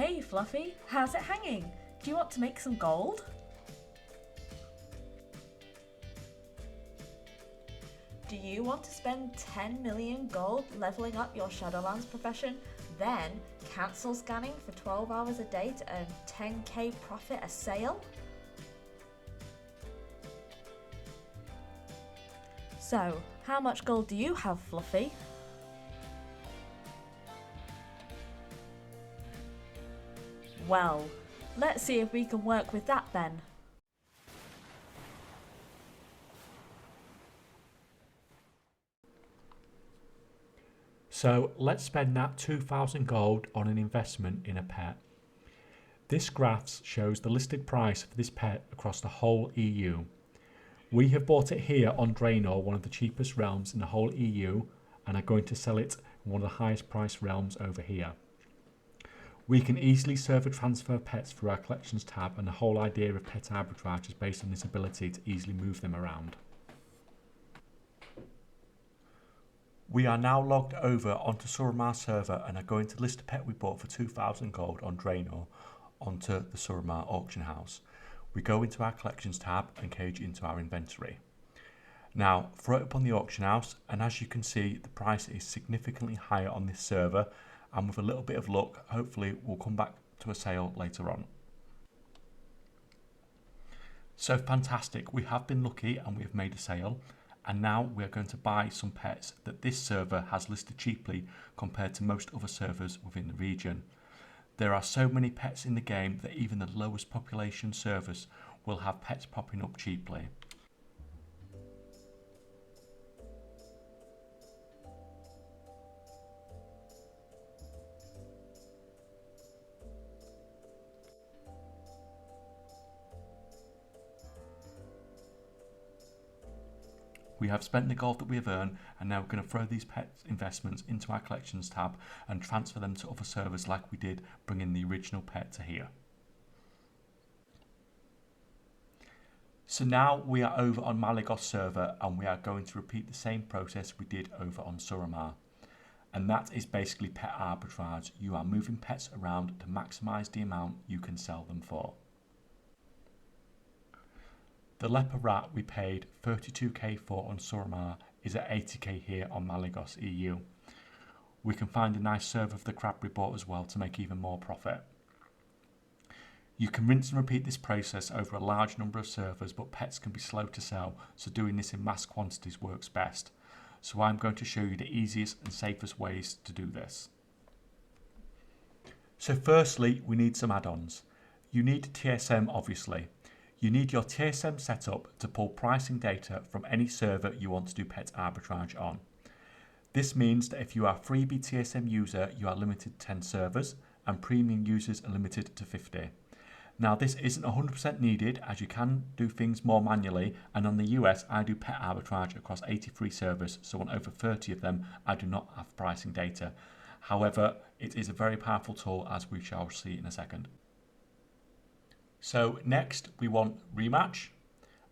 Hey Fluffy, how's it hanging? Do you want to make some gold? Do you want to spend 10 million gold leveling up your Shadowlands profession, then cancel scanning for 12 hours a day to earn 10k profit a sale? So, how much gold do you have, Fluffy? Well, let's see if we can work with that then. So let's spend that 2,000 gold on an investment in a pet. This graph shows the listed price for this pet across the whole EU. We have bought it here on Draenor, one of the cheapest realms in the whole EU, and are going to sell it in one of the highest priced realms over here. We can easily server transfer pets through our collections tab, and the whole idea of pet arbitrage is based on this ability to easily move them around. We are now logged over onto Suramar server and are going to list a pet we bought for 2,000 gold on Draenor onto the Suramar auction house. We go into our collections tab and cage into our inventory. Now throw it up on the auction house, and as you can see the price is significantly higher on this server, and with a little bit of luck hopefully we'll come back to a sale later on. So fantastic, we have been lucky and we have made a sale. And now we are going to buy some pets that this server has listed cheaply compared to most other servers within the region. There are so many pets in the game that even the lowest population servers will have pets popping up cheaply. We have spent the gold that we have earned, and now we're going to throw these pet investments into our collections tab and transfer them to other servers like we did bringing the original pet to here. So now we are over on Malygos server, and we are going to repeat the same process we did over on Suramar. And that is basically pet arbitrage. You are moving pets around to maximise the amount you can sell them for. The leper rat we paid 32k for on Suramar is at 80k here on Malygos EU. We can find a nice server of the crab we bought as well to make even more profit. You can rinse and repeat this process over a large number of servers, but pets can be slow to sell, so doing this in mass quantities works best. So I'm going to show you the easiest and safest ways to do this. So firstly, we need some add-ons. You need TSM obviously. You need your TSM setup to pull pricing data from any server you want to do pet arbitrage on. This means that if you are a freebie TSM user, you are limited to 10 servers, and premium users are limited to 50. Now this isn't 100% needed, as you can do things more manually, and on the US I do pet arbitrage across 83 servers, so on over 30 of them I do not have pricing data. However, it is a very powerful tool, as we shall see in a second. So next we want Rematch,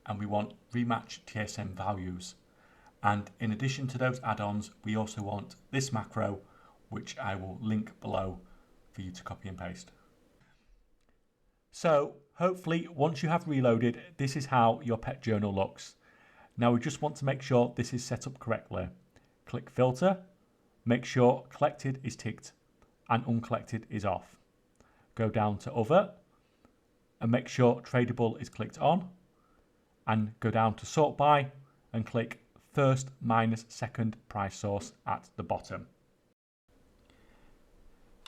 and we want Rematch TSM Values. And in addition to those add-ons, we also want this macro, which I will link below for you to copy and paste. So hopefully once you have reloaded, this is how your pet journal looks. Now we just want to make sure this is set up correctly. Click filter, make sure collected is ticked and uncollected is off. Go down to other, and make sure tradable is clicked on, and go down to sort by and click first minus second price source at the bottom.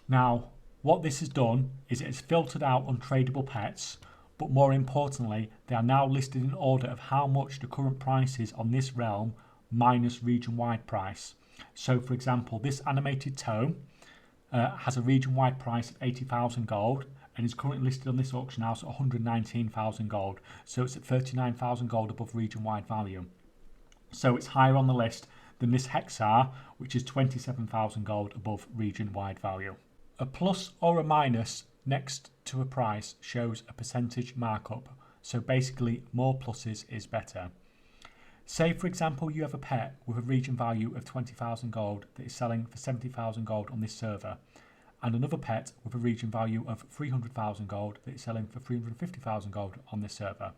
Now what this has done is it has filtered out untradable pets, but more importantly they are now listed in order of how much the current price is on this realm minus region wide price. So for example, this animated tome has a region wide price of 80,000 gold, and is currently listed on this auction house at 119,000 gold, so it's at 39,000 gold above region wide value. So it's higher on the list than this Hexar, which is 27,000 gold above region wide value. A plus or a minus next to a price shows a percentage markup, so basically more pluses is better. Say for example you have a pet with a region value of 20,000 gold that is selling for 70,000 gold on this server, and another pet with a region value of 300,000 gold that is selling for 350,000 gold on this server.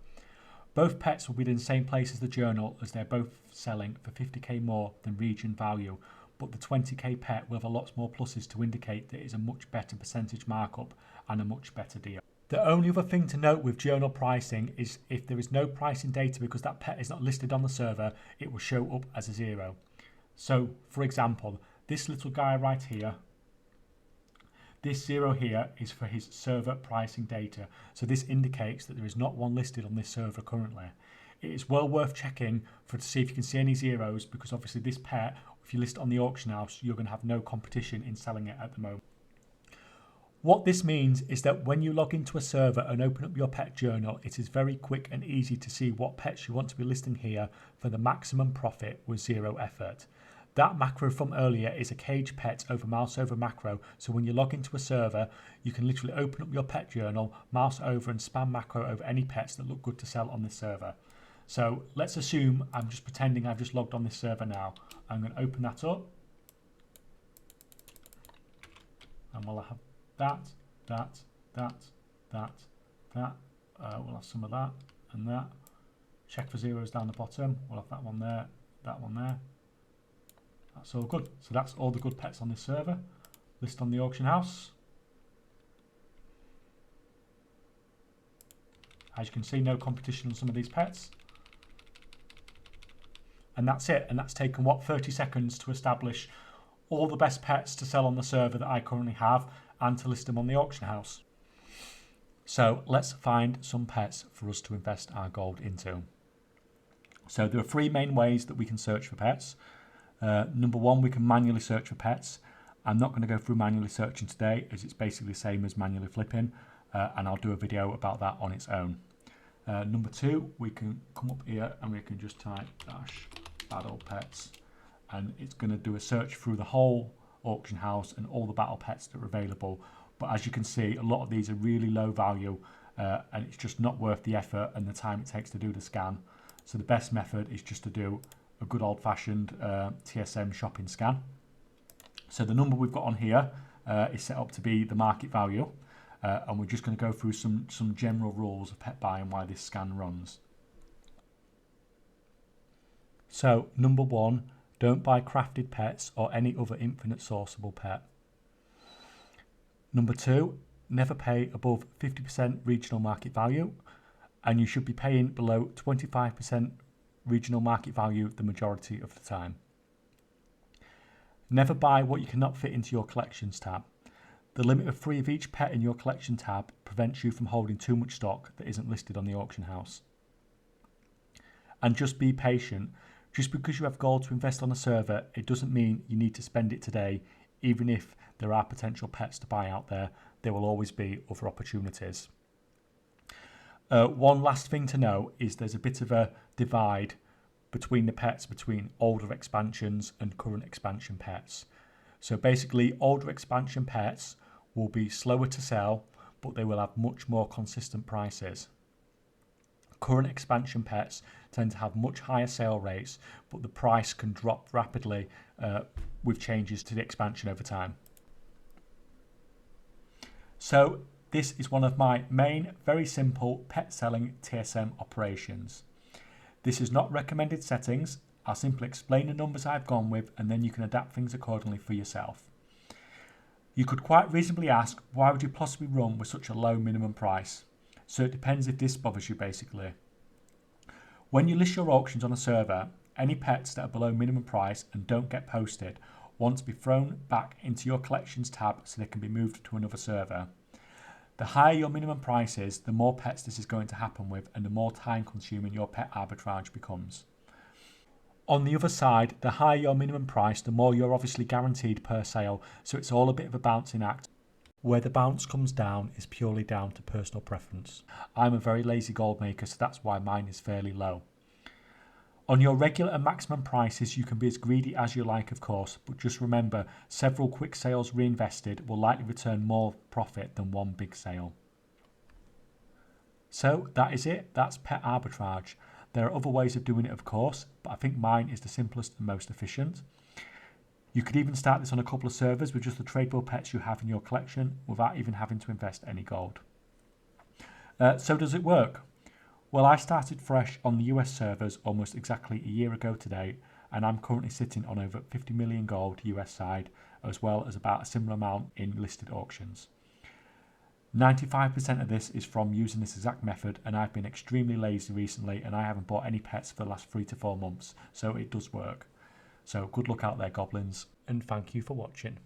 Both pets will be in the same place as the journal, as they're both selling for 50k more than region value, but the 20k pet will have a lot more pluses to indicate that it is a much better percentage markup and a much better deal. The only other thing to note with journal pricing is if there is no pricing data because that pet is not listed on the server, it will show up as a 0. So, for example, this little guy right here, this 0 here is for his server pricing data. So this indicates that there is not one listed on this server currently. It is well worth checking to see if you can see any zeros, because obviously this pet, if you list it on the auction house, you're going to have no competition in selling it at the moment. What this means is that when you log into a server and open up your pet journal, it is very quick and easy to see what pets you want to be listing here for the maximum profit with 0 effort. That macro from earlier is a cage pet over Mouseover macro, so when you log into a server, you can literally open up your pet journal, mouse over and spam macro over any pets that look good to sell on this server. So let's assume I'm just pretending I've just logged on this server now. I'm going to open that up, and we'll have that. We'll have some of that and that. Check for zeros down the bottom. We'll have that one there, that one there. That's all good. So that's all the good pets on this server. List on the auction house. As you can see, no competition on some of these pets. And that's it. And that's taken, what, 30 seconds to establish all the best pets to sell on the server that I currently have and to list them on the auction house. So let's find some pets for us to invest our gold into. So there are 3 main ways that we can search for pets. Number 1, we can manually search for pets. I'm not going to go through manually searching today, as it's basically the same as manually flipping, and I'll do a video about that on its own. Number 2, we can come up here and we can just type battle pets, and it's going to do a search through the whole auction house and all the battle pets that are available. But as you can see, a lot of these are really low value, and it's just not worth the effort and the time it takes to do the scan. So the best method is just to do a good old-fashioned TSM shopping scan. So the number we've got on here is set up to be the market value, and we're just going to go through some general rules of pet buy and why this scan runs. So number 1, don't buy crafted pets or any other infinite sourceable pet. Number 2, never pay above 50% regional market value, and you should be paying below 25% regional market value the majority of the time. Never buy what you cannot fit into your collections tab. The limit of 3 of each pet in your collection tab prevents you from holding too much stock that isn't listed on the auction house. And just be patient. Just because you have gold to invest on a server, it doesn't mean you need to spend it today. Even if there are potential pets to buy out there, there will always be other opportunities. One last thing to know is there's a bit of a divide between the pets between older expansions and current expansion pets. So basically, older expansion pets will be slower to sell, but they will have much more consistent prices. Current expansion pets tend to have much higher sale rates, but the price can drop rapidly with changes to the expansion over time. So this is one of my main, very simple pet selling TSM operations. This is not recommended settings. I'll simply explain the numbers I've gone with, and then you can adapt things accordingly for yourself. You could quite reasonably ask, why would you possibly run with such a low minimum price? So it depends if this bothers you basically. When you list your auctions on a server, any pets that are below minimum price and don't get posted want to be thrown back into your collections tab so they can be moved to another server. The higher your minimum price is, the more pets this is going to happen with, and the more time consuming your pet arbitrage becomes. On the other side, the higher your minimum price, the more you're obviously guaranteed per sale, so it's all a bit of a bouncing act. Where the bounce comes down is purely down to personal preference. I'm a very lazy gold maker, so that's why mine is fairly low. On your regular and maximum prices, you can be as greedy as you like, of course, but just remember, several quick sales reinvested will likely return more profit than one big sale. So that is it. That's pet arbitrage. There are other ways of doing it, of course, but I think mine is the simplest and most efficient. You could even start this on a couple of servers with just the tradable pets you have in your collection without even having to invest any gold. So does it work? Well, I started fresh on the US servers almost exactly a year ago today, and I'm currently sitting on over 50 million gold US side, as well as about a similar amount in listed auctions. 95% of this is from using this exact method, and I've been extremely lazy recently and I haven't bought any pets for the last 3 to 4 months, so it does work. So good luck out there, goblins, and thank you for watching.